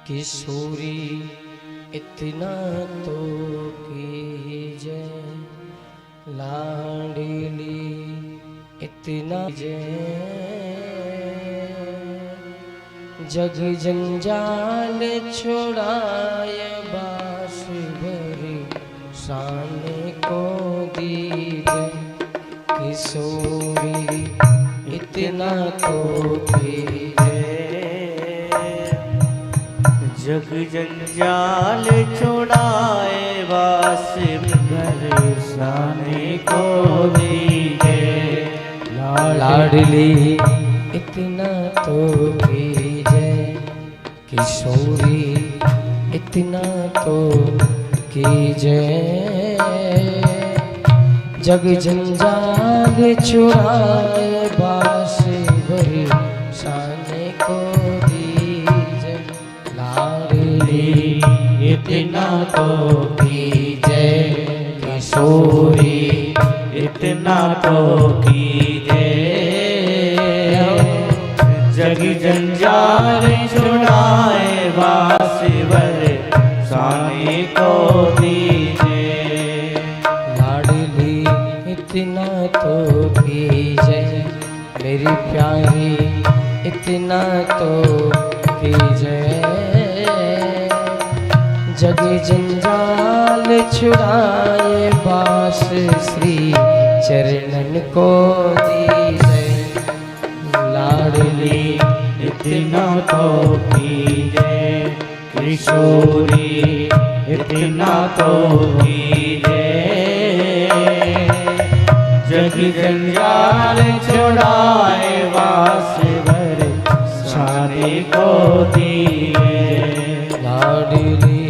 किशोरी इतना तो कीजिए, लाडली इतना जग जंजाल छुड़ाए बास भरी शान को दीजिए। किशोरी इतना तो कीजिए, जग जंजाल छुड़ाए बास भरी शान को दीजिए। लाडली इतना तो कीजिए, किशोरी इतना तो कीजिए। जग जंजाल छुड़ाए बास भरी शान को दीजिए। लाडली इतना तो कीजिए, किशोरी इतना तो कीजिए। जग जंजाल छुड़ाए बास भरे शान को दीजिए। लाडली इतना तो कीजिए, मेरी प्यारी इतना तो कीजिए। जग जंजाल छुड़ाए बास श्री चरणन को दीजिए। लाडली इतना तो कीजिए, किशोरी इतना तो कीजिए। जग जंजाल छुड़ाए बास भरे शान को दीजिए। लाडली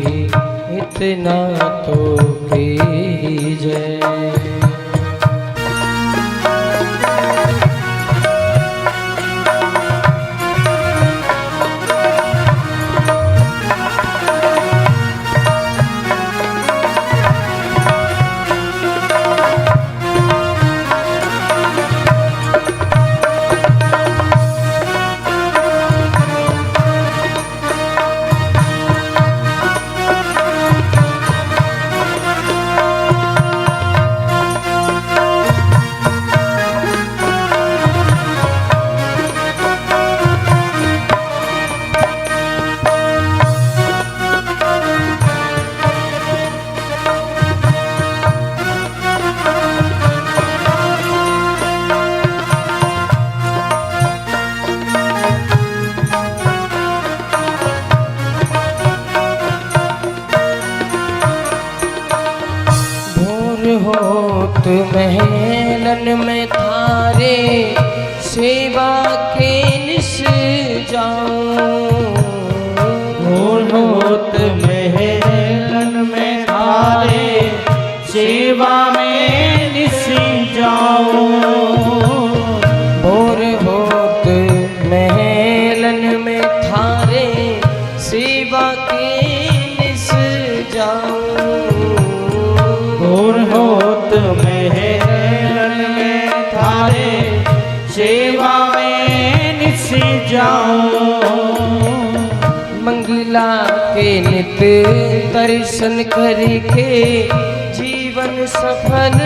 इतना तो कीजिए। होत महलन में थारे सेवा के निस जाऊं। होत महलन में थारे सेवा में निस जाऊं। भोर होत महलन में थारे सेवा के निस जाऊं। भोर होत महलन में थारे सेवा में निस जाऊं। मंगला के नित दर्शन करके जीवन सफल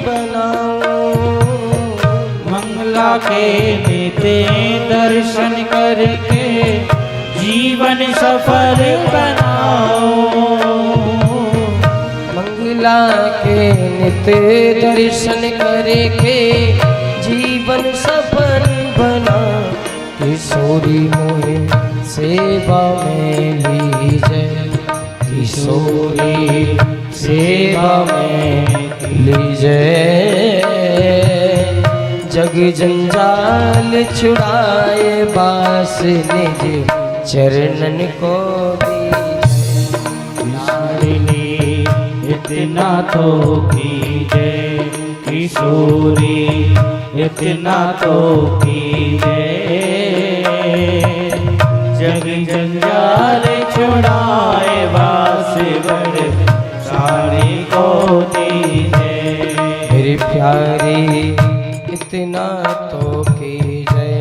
बनाऊं। मंगला के नित दर्शन करके जीवन सफल बनाओ। मंगला के नित दर्शन करके जीवन सफल बना। किशोरी मोहे सेवा में लीजिए, किशोरी सेवा में लीजिए। जग जंजाल छुड़ाए बास निज चरणन को दीजिए। लाडली इतना तो कीजिए, किशोरी इतना तो कीजिए। जग जंजाल छुड़ाए बास भरे शान को दीजिए। मेरी प्यारी इतना तो कीजिए,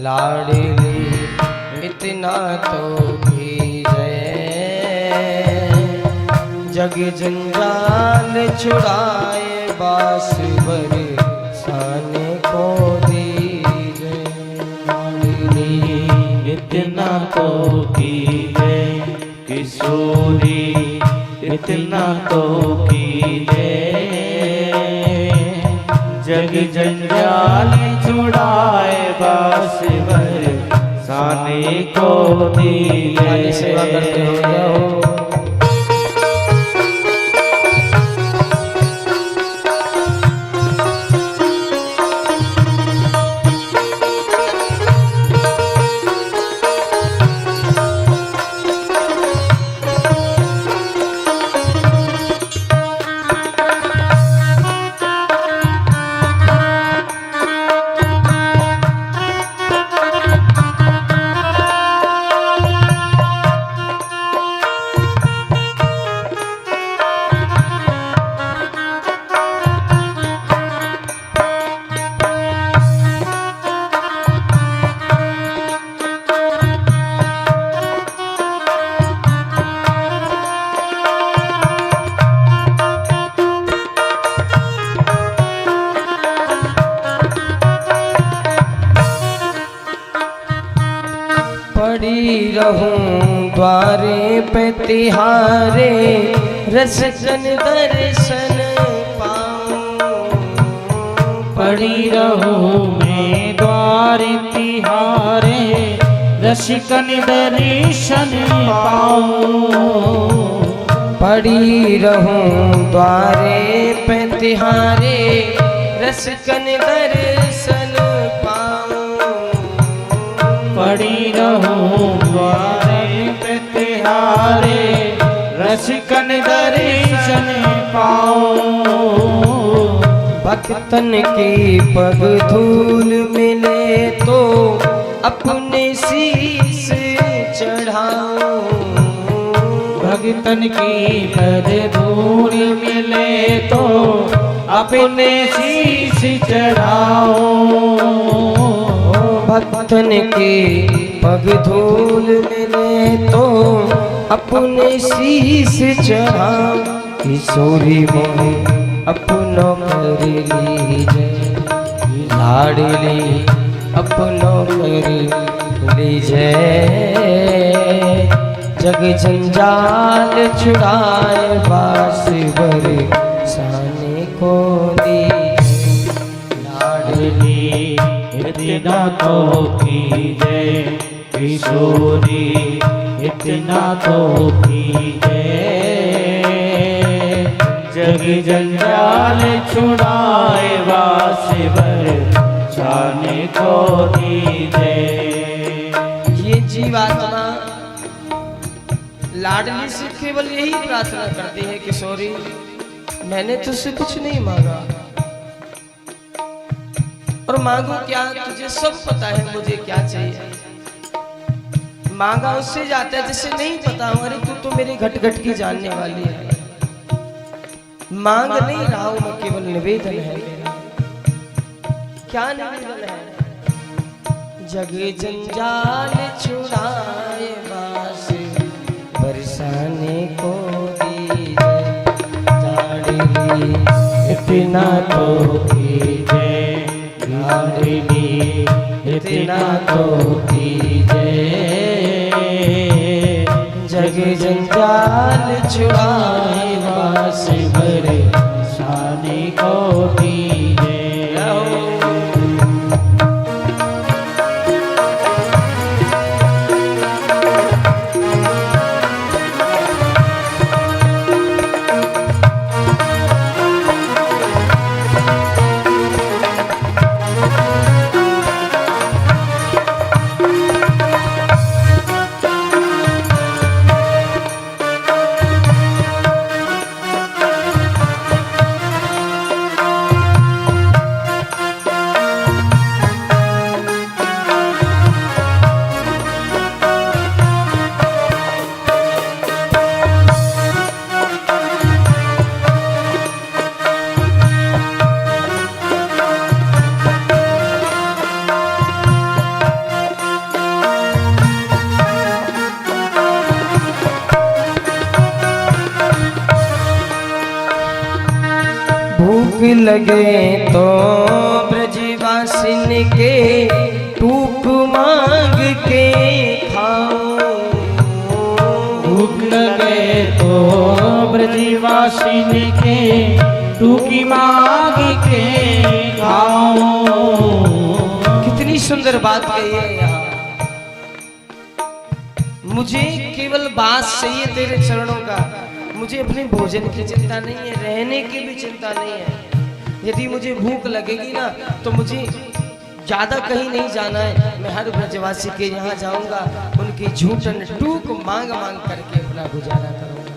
लाडली इतना तो कीजिए, जग जंजाल छुड़ाए बास बरसाने को दीजिए। इतना तो कीजिए किशोरी, इतना तो कीजिए, जग जंजाल छुड़ाए बास बरसाने को दीजिए। सेवा करते हो जाओ। पड़ी रहूं द्वारे पे तिहारे, रसजन दर्शन पाऊं। पड़ी रहूं मैं द्वार तिहारे, रसिकन दर्शन पाऊं। पड़ी रहूं द्वारे पे तिहारे, रसकन दर्शन पाऊं। पड़ी रहूं द्वारे पे तिहारे, रसिकन दर्शन पाऊं। भक्तन की पग धूल मिले तो अपने शीश चढ़ाऊं। भक्तन की पग धूल मिले तो अपने शीश चढ़ाओ। भक्तन की पग धूल मिले तो अपने शीश चढ़ाऊं। किशोरी मोहे अपनों कर लीजिए, लाडली अपनों कर लीजिए। जग जंजाल छुड़ाए बास बरसाने को दीजिए। लाडली इतना तो कीजिए, किशोरी इतना तो कीजिए। जग जंजाल छुड़ाए बास बरसाने को दीजिए। ये जीवात्मा लाडली से केवल यही प्रार्थना करती है, किशोरी मैंने तुझसे कुछ नहीं मांगा और मांगू क्या, तुझे सब पता है मुझे क्या चाहिए। मांगा उससे जाता है जिसे नहीं पता। अरे तू तो मेरे घट घट की जानने वाली है। मांग नहीं रहा हूं मैं, केवल निवेदन है मेरा। क्या निवेदन है? जग जंजाल छुड़ाए बास बरसाने को दीजिए। लाडली इतना तो कीजिए, लाडली इतना तो कीजिए। जग जंजाल छुड़ाए बास बरसाने को दीजिए। लगे तो ब्रजवासिन के टूक मांग के खाओ। भूख लगे तो ब्रजवासिन के टूकी मांग के खाओ। कितनी सुंदर बात कही है यहाँ। मुझे केवल बात चाहिए तेरे चरणों का, मुझे अपने भोजन की चिंता नहीं है, रहने की भी चिंता नहीं है। यदि मुझे भूख लगेगी ना तो मुझे ज्यादा कहीं नहीं जाना है, मैं हर ब्रजवासी के यहाँ जाऊंगा, उनकी झूठन टूक मांग मांग करके अपना गुजारा करूंगा।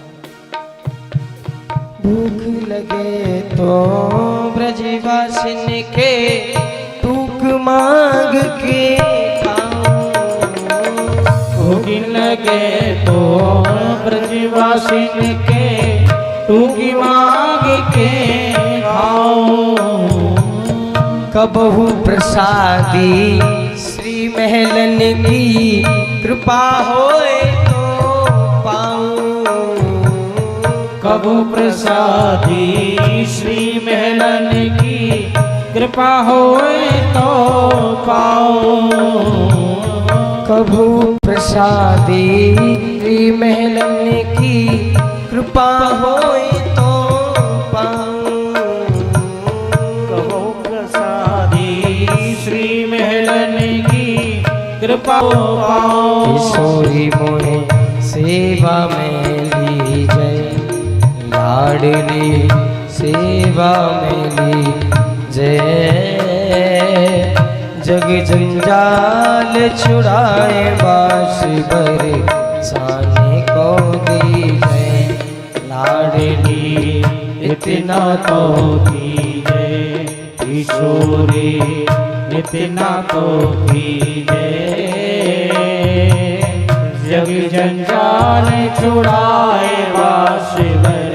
भूख लगे तो ब्रजवासिन के टूक मांग के खाओ। भूख लगे तो ब्रजवासिन के टूकी मांग के खाओ। कबहू प्रसादी श्री महलन की कृपा होए तो पाऊं। कबहू प्रसादी श्री महलन की कृपा होए तो पाओ। कबहू प्रसादी श्री महलन की कृपा होए तो पाऊं। कबहू प्रसादी श्री महलन की कृपा पाओ। किशोरी मोहे सेवा में ली जय, लाडली सेवा में ली जय। जग जंजाल छुड़ाए बास बर साने को दी जय। लाडली इतना तो कीजिए, किशोरी इतना तो कीजिए। जग जंजाल छुड़ाए बास बर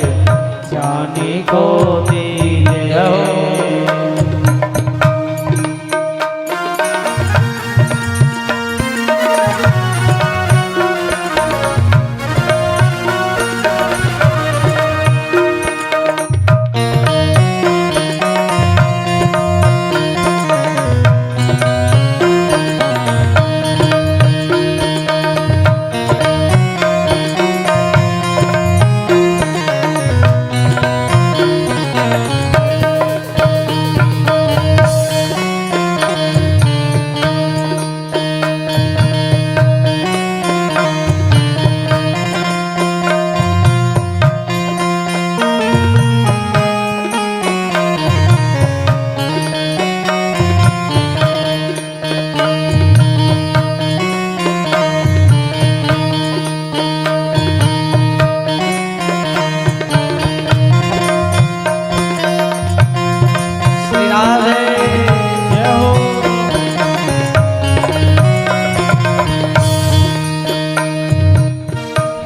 जाने को दीजिए।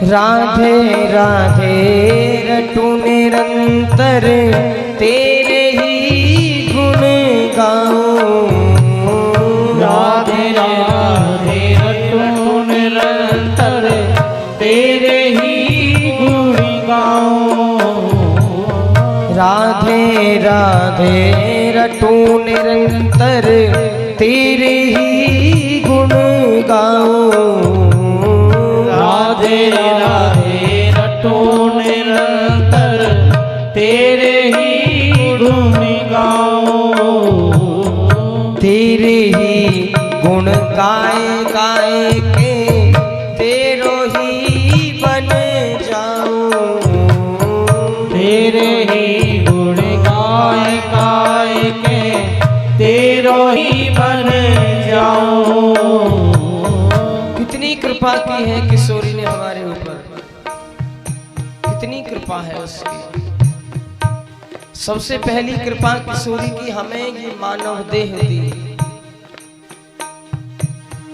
राधे राधे रटू निरंतर तेरे ही गुण गाऊं। राधे राधे रटू निरंतर तेरे ही गुण गाऊं। राधे राधे रटू निरंतर तेरे ही गुण गाऊं। राधे राधे रटो निरंतर तेरे ही गुण गाओ। तेरे ही गुण गाए गाए के तेरो ही बन जाऊं। तेरे ही गुण गाए गाए के तेरो ही बन जाओ। कितनी कृपा की है किशोरी ने हमारे ऊपर, कितनी कृपा है उसकी। सबसे पहली कृपा किशोरी की, हमें ये मानव देह दी,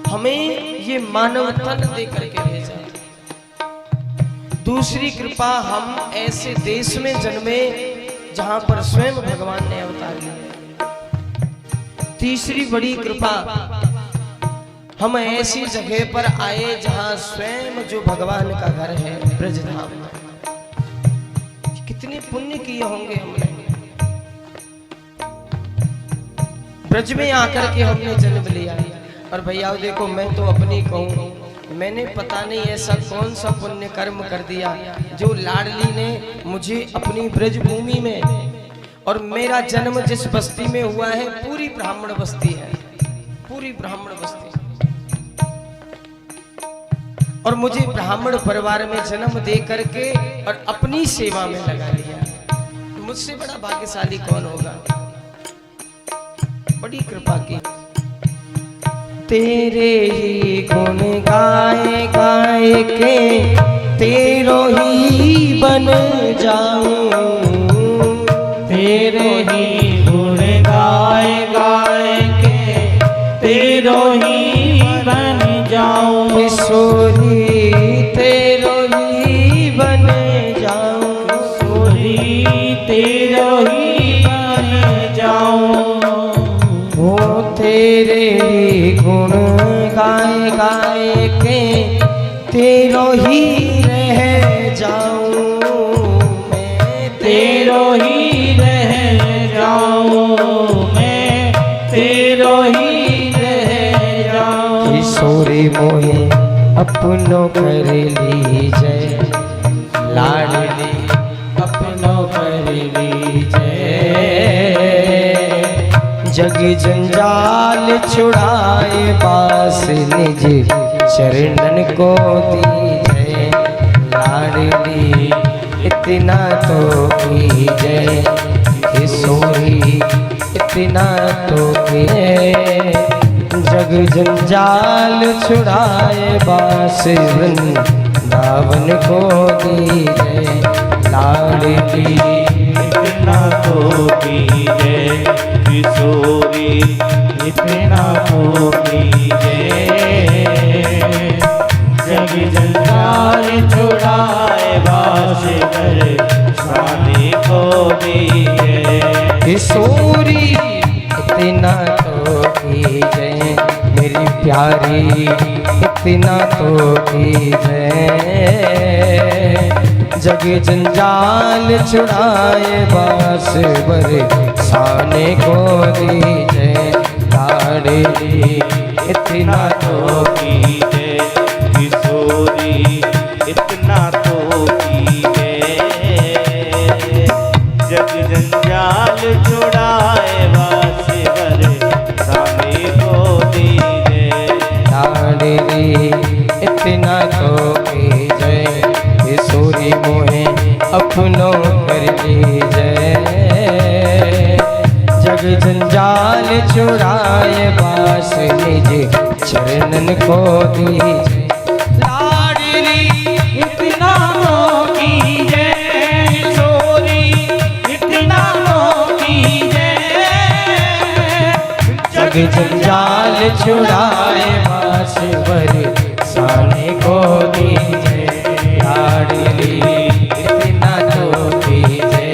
हमें ये मानव तन दे करके भेजा। दूसरी कृपा, हम ऐसे देश में जन्मे जहां पर स्वयं भगवान ने अवतार लिया। तीसरी बड़ी कृपा, हम ऐसी जगह पर आए जहां स्वयं जो भगवान का घर है ब्रजधाम। कितने पुण्य किए होंगे हमने। ब्रज में आकर के हमने जन्म लिया। और भैया देखो, मैं तो अपनी कहूँ, मैंने पता नहीं ऐसा कौन सा पुण्य कर्म कर दिया जो लाडली ने मुझे अपनी ब्रज भूमि में, और मेरा जन्म जिस बस्ती में हुआ है पूरी ब्राह्मण बस्ती है, पूरी ब्राह्मण बस्ती, और मुझे ब्राह्मण परिवार में जन्म दे करके और अपनी सेवा में लगा लिया। मुझसे बड़ा भाग्यशाली कौन होगा? बड़ी कृपा की। तेरे ही गुण गाए गाए के तेरो ही बन जाऊं, तेरे ही गुण गाए गाए के तेरो ही बन जाऊं, किशोरी तेरो ही बन जाऊं, किशोरी तेरो ही बन जाऊं, वो तेरे ही गुण गाए गाए के तेरो ही रह जाऊं, मैं तेरो ही रह जाऊं, मैं तेरो ही रह जाऊं, किशोरी मोहे अपनो कर लीजय, लाडली अपनो कर लीजय, जग जंजाल छुड़ाए बास निज चरणन को दीजय, लाडली इतना तो कीजय, किशोरी इतना तो कीजय, जग जंजाल छुड़ाए बास वृंदावन को दीजय, लाडली इतना तो कीजय, किशोरी इतना तो कीजय, जग जंजाल छुड़ाए बास शादी को दीजय, किशोरी इतना तो कीजय, मेरी प्यारी इतना तो कीजय, जग जंजाल छुड़ाए बास बरसाने को दीजय, लाडली इतना तो कीजय, किशोरी इतना तो कीजय, जग जंजाल छुड़ाए बास बरसाने को दीजय, लाडली इतना तो कीजय, किशोरी मोहे अपनो कर लीजय, जग जंजाल छुड़ाए बास निज चरणन को दीजय, लाडली इतना तो कीजय, किशोरी इतना तो कीजय, जग जंजाल छुड़ाए बास बरसाने को दीजय, लाडली इतना तो कीजय,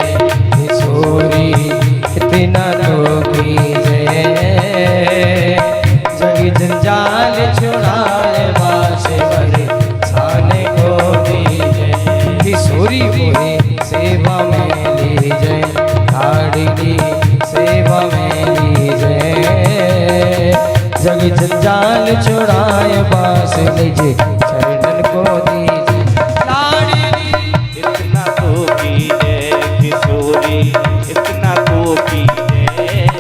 किशोरी इतना तो कीजय, जग जंजाल छुड़ाए बास बरसाने को दीजय, किशोरी मोहे सेवा में लीजय, लाडली सेवा में लीजय, जग जंजाल छुड़ाए बास निज चरणन को दीजय, लाडली इतना तो कीजय, किशोरी इतना तो कीजय,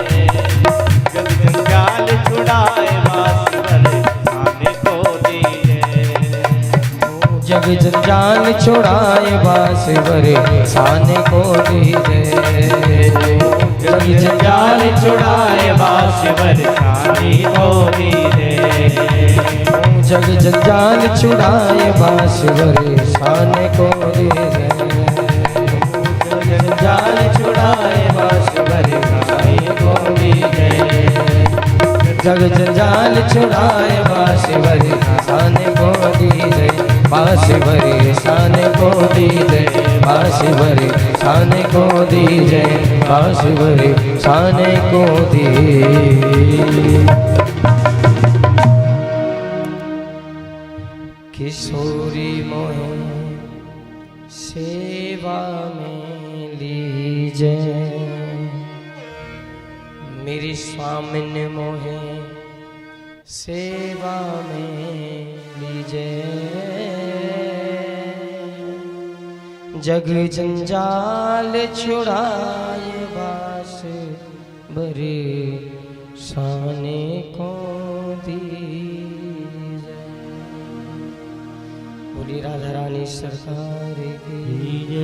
जग जंजाल छुड़ाए बास बरसाने को दीजय, जग जंजाल छुड़ाए बास बरसाने को दीजय, जग जंजाल छुड़ाए बास बरसाने को दीजय, जग जंजाल छुड़ाए बास बरसाने को दीजय, जग जंजाल छुड़ाए बास बरसाने को दीजय, जग जंजाल छुड़ाए बास बरसाने को दीजय, बास बरसाने को दीजय, बास बरसाने को दीजय, बास बरसाने को दीजय, किशोरी मोहे सेवा में लीजय, मेरी स्वामिन मोहे सेवा में लीजे, जग जंजाल छुड़ाए बास बरे शाने को दीजे। बोली राधा रानी सरकार की।